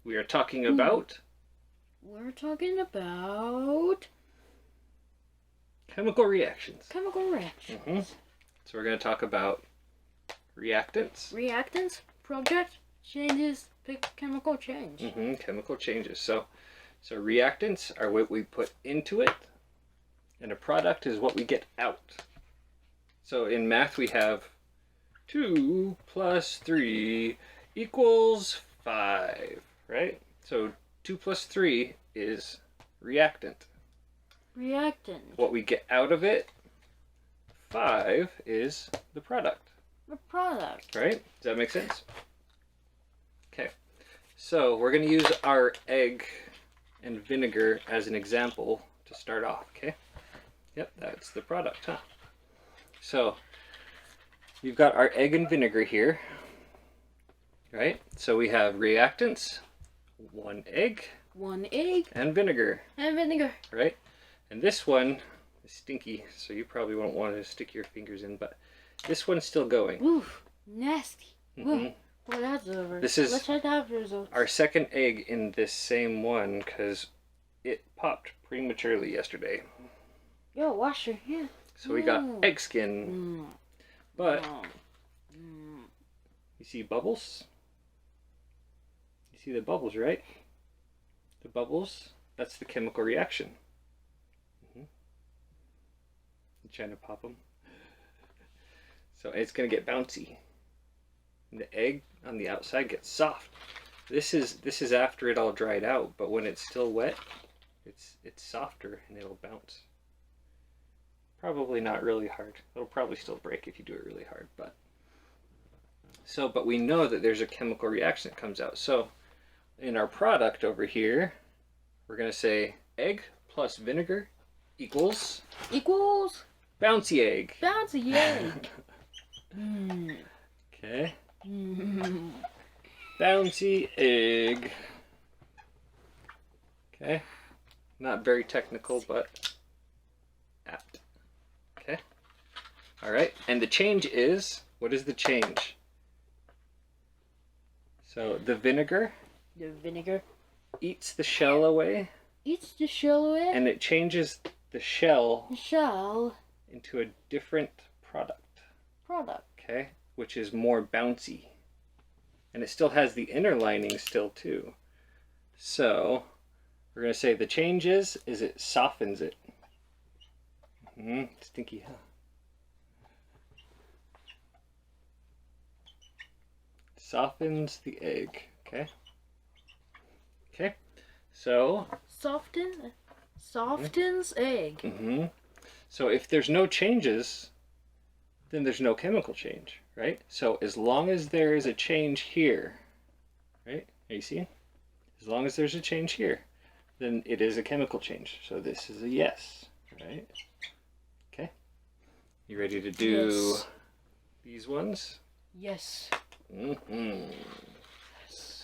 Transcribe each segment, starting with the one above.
We are talking about... We're talking about... chemical reactions. Chemical reactions. So we're going to talk about reactants. Reactants, project, changes, chemical change. Chemical changes. So reactants are what we put into it, and a product is what we get out. So in math we have 2 plus 3 equals 5, right? So 2 plus 3 is reactant. Reactant. What we get out of it, 5 is the product. The product. Right? Does that make sense? Okay. So we're going to use our egg and vinegar as an example to start off, okay? Yep, that's the product, huh? So you've got our egg and vinegar here, right? So we have reactants, 1 egg. 1 egg. And vinegar. And vinegar. Right? And this one is stinky, so you probably won't want to stick your fingers in, but this one's still going. Ooh, nasty. Well, that's over. This is Let's check the after results. our second egg in this same one because it popped prematurely yesterday. Yo, wash your hands. So we got egg skin. But you see bubbles? You see the bubbles, right? The bubbles, that's the chemical reaction. You trying to pop them? So it's going to get bouncy. And the egg on the outside gets soft. This is after it all dried out, but when it's still wet, it's softer and it'll bounce. Probably not really hard. It'll probably still break if you do it really hard, but we know that there's a chemical reaction that comes out. So in our product over here, we're going to say egg plus vinegar equals bouncy egg. Bouncy egg. Okay. Bouncy egg. Okay. Not very technical, but apt. Okay. All right. And the change is, what is the change? So the vinegar eats the shell away. And it changes the shell into a different product. Okay. Which is more bouncy. And it still has the inner lining still too. So we're going to say the change is it softens it. Stinky, huh? Softens the egg. Okay. Okay. So softens egg. So if there's no changes, then there's no chemical change, right? So as long as there is a change here, right? Are you seeing? As long as there's a change here, then it is a chemical change. So this is a yes, right? Okay. You ready to do these ones? Yes. I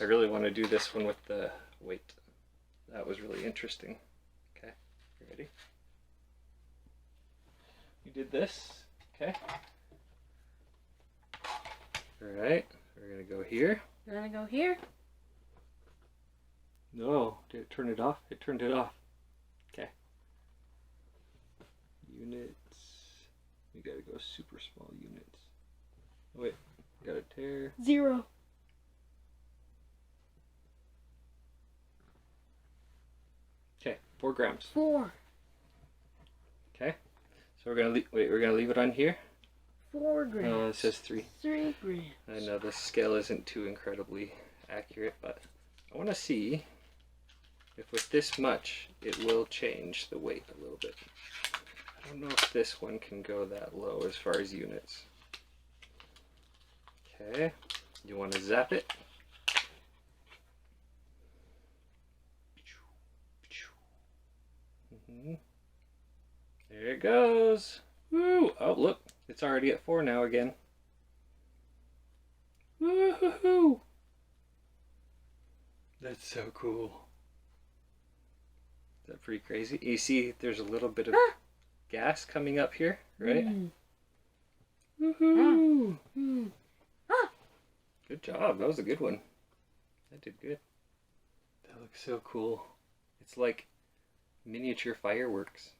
really want to do this one with the weight. That was really interesting. Okay. You ready? You did this. Okay. Alright, we're going to go here. You're going to go here? No, did it turn it off? It turned it off. Okay. Units. We got to go super small units. Oh, wait, got to tear. 0. Okay, 4 grams. 4. Okay, so we're going to leave it on here. 4 grams. Oh, it says 3. 3 grams. I know the scale isn't too incredibly accurate, but I want to see if with this much it will change the weight a little bit. I don't know if this one can go that low as far as units. Okay, you want to zap it? There it goes. Woo! Oh, look. It's already at 4 now again. Woohoo! That's so cool. Is that pretty crazy? You see there's a little bit of gas coming up here, right? Woohoo! Good job. That was a good one. That did good. That looks so cool. It's like miniature fireworks.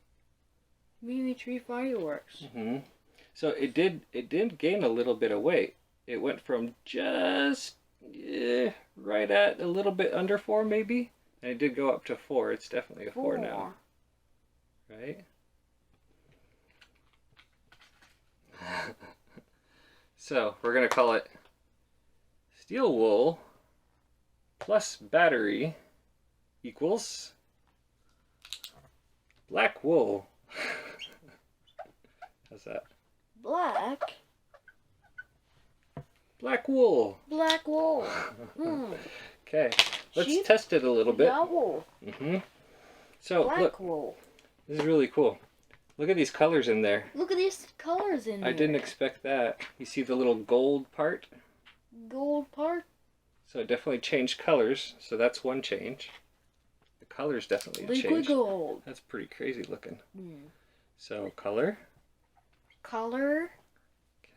Miniature fireworks. So it did gain a little bit of weight. It went from just right at a little bit under 4 maybe, and it did go up to 4. It's definitely a 4 now, right? So we're gonna call it steel wool plus battery equals black wool. How's that? Black wool. Black wool. Okay, let's Sheep? test it a little bit. Yeah, wool. So Black look, wool. this is really cool. Look at these colors in there. Look at these colors in there. I didn't expect that. You see the little gold part? Gold part? So it definitely changed colors. So that's one change. The colors definitely Liquid changed. gold. That's pretty crazy looking. So color. Color.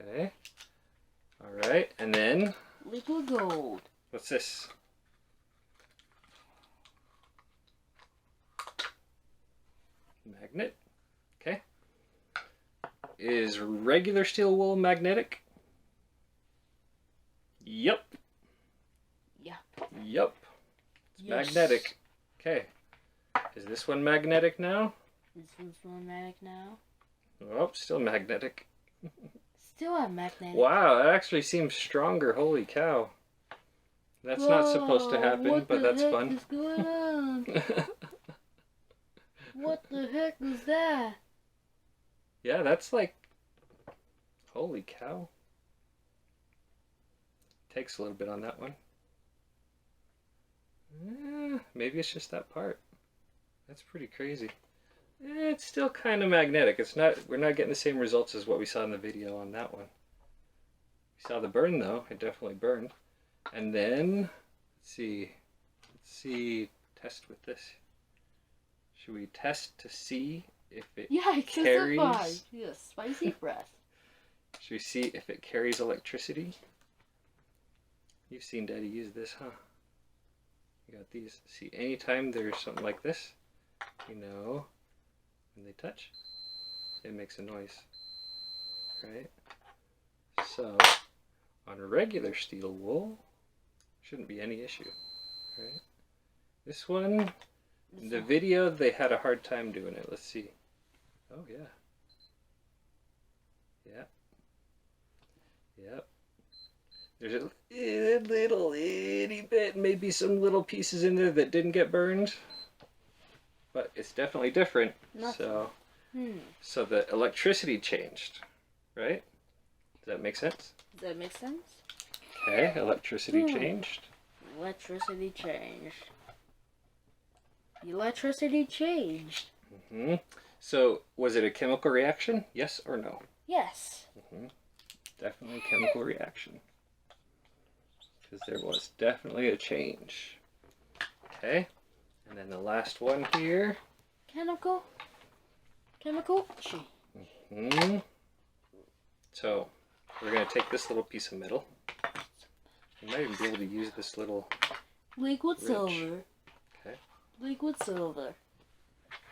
Okay. All right, and then Liquid gold. what's this? Magnet. Okay. Is regular steel wool magnetic? Yep. Yep. It's magnetic. Okay. Is this one magnetic now? This one's magnetic now. Oh, still magnetic. Still a magnetic. Wow, that actually seems stronger. Holy cow. That's not supposed to happen, but that's fun. What the heck is going on? What the heck is that? Yeah, that's like... Holy cow. Takes a little bit on that one. Maybe it's just that part. That's pretty crazy. It's still kind of magnetic. It's not. We're not getting the same results as what we saw in the video on that one. We saw the burn though. It definitely burned. And then let's see. Test with this. Should we test to see if it carries? Yes, spicy breath. Should we see if it carries electricity? You've seen Daddy use this, huh? You got these. See, anytime there's something like this, you know, when they touch, it makes a noise, right? So, on regular steel wool, shouldn't be any issue, right? This one, in the video, they had a hard time doing it. Let's see. Oh, yeah. Yep. Yep. There's a little itty bit, maybe some little pieces in there that didn't get burned, but it's definitely different. So the electricity changed, right? Does that make sense? Does that make sense? Okay, electricity changed. Electricity changed. Electricity changed. So was it a chemical reaction? Yes or no? Yes. Definitely a chemical reaction. Because there was definitely a change. Okay, and then the last one here. Chemical change. So we're going to take this little piece of metal. You might even be able to use this little liquid ridge. silver. Okay. Liquid silver.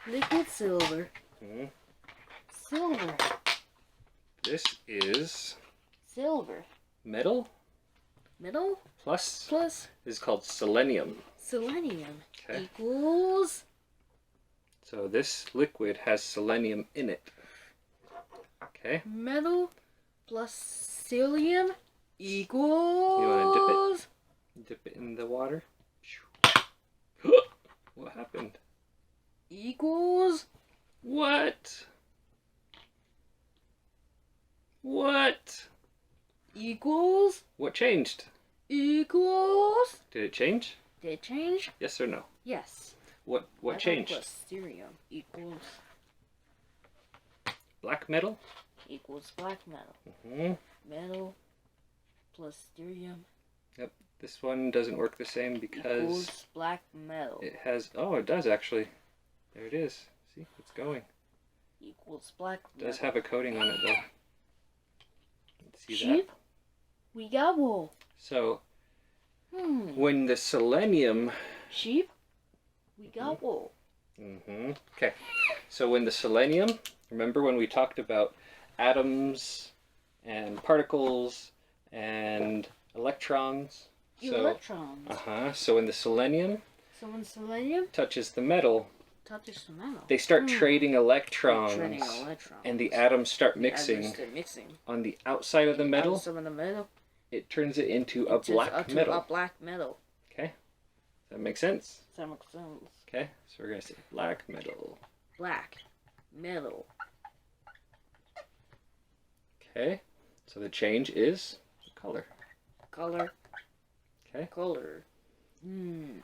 Liquid silver. Silver. This is Silver. metal. Metal Plus is called selenium. selenium Okay. equals. So this liquid has selenium in it. Okay. Metal plus selenium equals. You want to dip it in the water? What happened? Equals. What? What? Equals. What changed? Equals. Did it change? Did it change? Yes or no? Yes. What Metal changed? plus cerium equals Black metal? equals black metal. Metal plus cerium Yep. This one doesn't work the same because equals black metal. it has... Oh, it does actually. There it is. See? It's going. Equals black It does metal. have a coating on it though. See Sheep? that? We got wool. So when the selenium Sheep? We got wool. Okay. So when the selenium, remember when we talked about atoms and particles and electrons? Electrons. So when the selenium So when selenium touches the metal, touches the metal, they start trading electrons, electrons, and the atoms start the atoms mixing. start mixing. On the outside of the metal, Outside of the metal, it turns it into a it turns black out to metal. a black metal. Okay? Does that make sense? That makes sense. Okay, so we're going to say black metal. Black metal. Okay, so the change is color. Color. Okay. Color.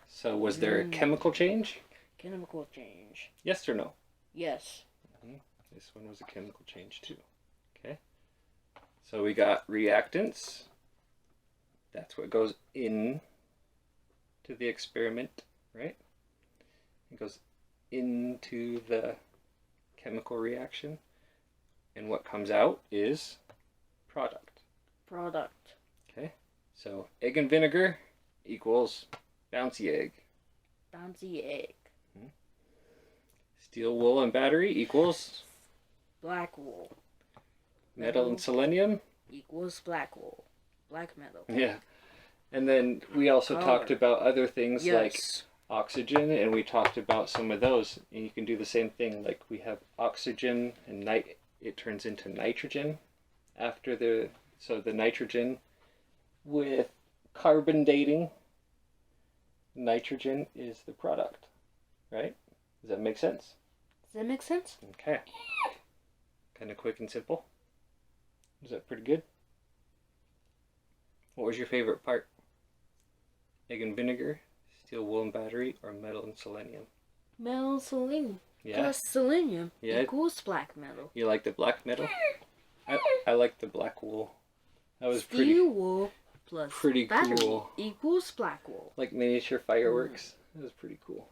So was there a chemical change? Chemical change. Yes or no? Yes. This one was a chemical change too. Okay. So we got reactants. That's what goes in to the experiment, right? It goes into the chemical reaction. And what comes out is product. Product. Okay. So egg and vinegar equals bouncy egg. Bouncy egg. Steel wool and battery equals black wool. Metal and selenium equals black wool. Black metal. Yeah. And then we also talked about other things like oxygen, and we talked about some of those. And you can do the same thing. Like we have oxygen and it turns into nitrogen after the nitrogen with carbon dating. Nitrogen is the product, right? Does that make sense? Does that make sense? Okay. Kind of quick and simple. Is that pretty good? What was your favorite part? Egg and vinegar, steel wool and battery, or metal and selenium? Metal and selenium. Yeah. Plus selenium equals black metal. You like the black metal? I like the black wool. That was Steel wool plus pretty battery cool. equals black wool. Like miniature fireworks. That was pretty cool.